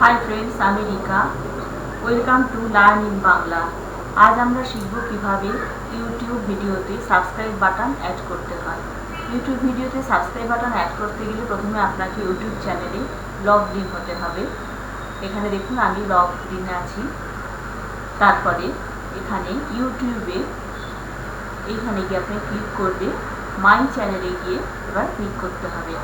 Hi friends आमी Rica welcome to learn इन बांगला। आज আমরা শিখব কিভাবে ইউটিউব ভিডিওতে সাবস্ক্রাইব বাটন অ্যাড করতে হয়। ইউটিউব ভিডিওতে সাবস্ক্রাইব বাটন অ্যাড করতে গেলে প্রথমে আপনাকে ইউটিউব চ্যানেলে লগ ইন হতে হবে। এখানে দেখুন আমি লগ ইনে আছি। তারপরে এখানে ইউটিউবে এইখানে গিয়ে আপনি ক্লিক করবে, মাই চ্যানেলে গিয়ে এবার ক্লিক করতে হবে।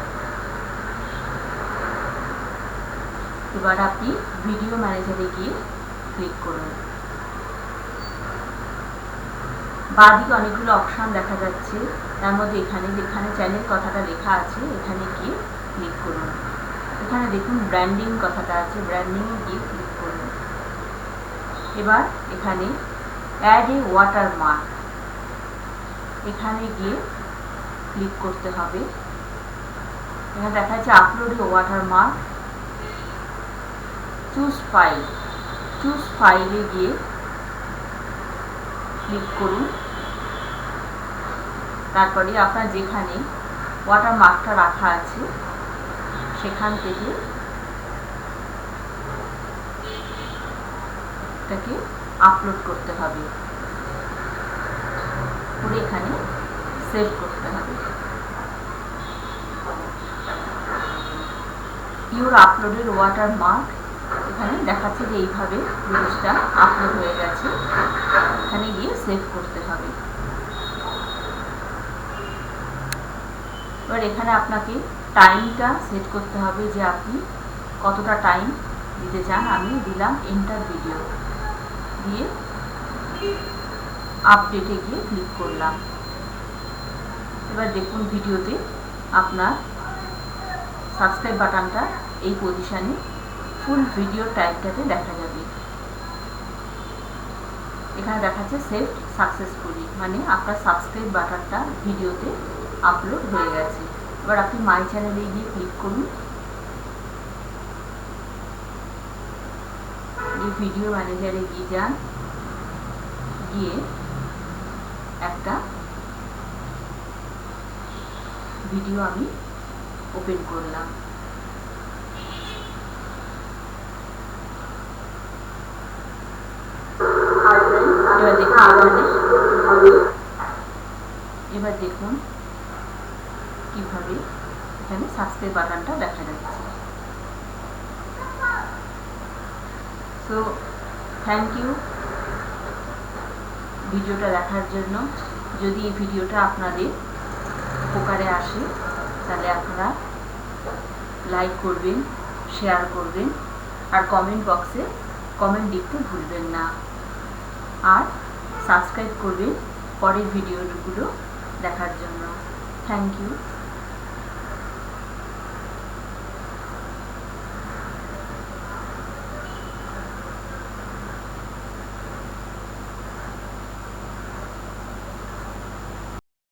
এবার আপনি ভিডিও ম্যানেজারে গিয়ে ক্লিক করুন। বাঁদিকে অনেকগুলো অপশন দেখা যাচ্ছে, তার মধ্যে এখানে যেখানে চ্যানেল কথাটা লেখা আছে এখানে গিয়ে ক্লিক করুন। এখানে দেখুন ব্র্যান্ডিং কথাটা আছে, ব্র্যান্ডিংয়ে গিয়ে ক্লিক করুন। এবার এখানে অ্যাড এ ওয়াটারমার্ক, এখানে গিয়ে ক্লিক করতে হবে। এখানে দেখা যাচ্ছে আপলোড এ ওয়াটারমার্ক, চুজ ফাইলে গিয়ে ক্লিক করুন। তারপরে আপনার যেখানে ওয়াটারমার্কটা রাখা আছে সেখান থেকে এটাকে আপলোড করতে হবে, করে এখানে সেভ করতে হবে। ইউর আপলোডেড ওয়াটারমার্ক এখানে দেখাচ্ছে যে এইভাবে জিনিসটা আপলোড হয়ে গেছে, এখানে গিয়ে সেভ করতে হবে। এবার এখানে আপনাকে টাইমটা সেট করতে হবে যে আপনি কতটা টাইম দিতে চান। আমি দিলাম এন্টার ভিডিও, দিয়ে আপডেটে গিয়ে ক্লিক করলাম। এবার দেখুন ভিডিওতে আপনার সাবস্ক্রাইব বাটনটা এই পজিশনে ফুল ভিডিও টাইপটাতে দেখা যাবে। এখানে দেখাচ্ছে সেভ সাকসেসফুলি, মানে আপনার সাবস্ক্রাইব বাটনটা ভিডিওতে আপলোড হয়ে গেছে। এবার আপনি মাই চ্যানেলে গিয়ে ক্লিক করুন, এই ভিডিও ম্যানেজারে গিয়ে যান, গিয়ে একটা ভিডিও আমি ওপেন করলাম। এবার দেখুন কিভাবে এখানে সাবস্ক্রাইব বাটনটা দেখা যাচ্ছে। সো থ্যাংক ইউ ভিডিওটা দেখার জন্য। যদি এই ভিডিওটা আপনাদের উপকারে আসে তাহলে আপনারা লাইক করবেন, শেয়ার করবেন, আর কমেন্ট বক্সে কমেন্ট লিখতে ভুলবেন না। আর সাবস্ক্রাইব করবেন পরের ভিডিওগুলো দেখার জন্য। Thank you.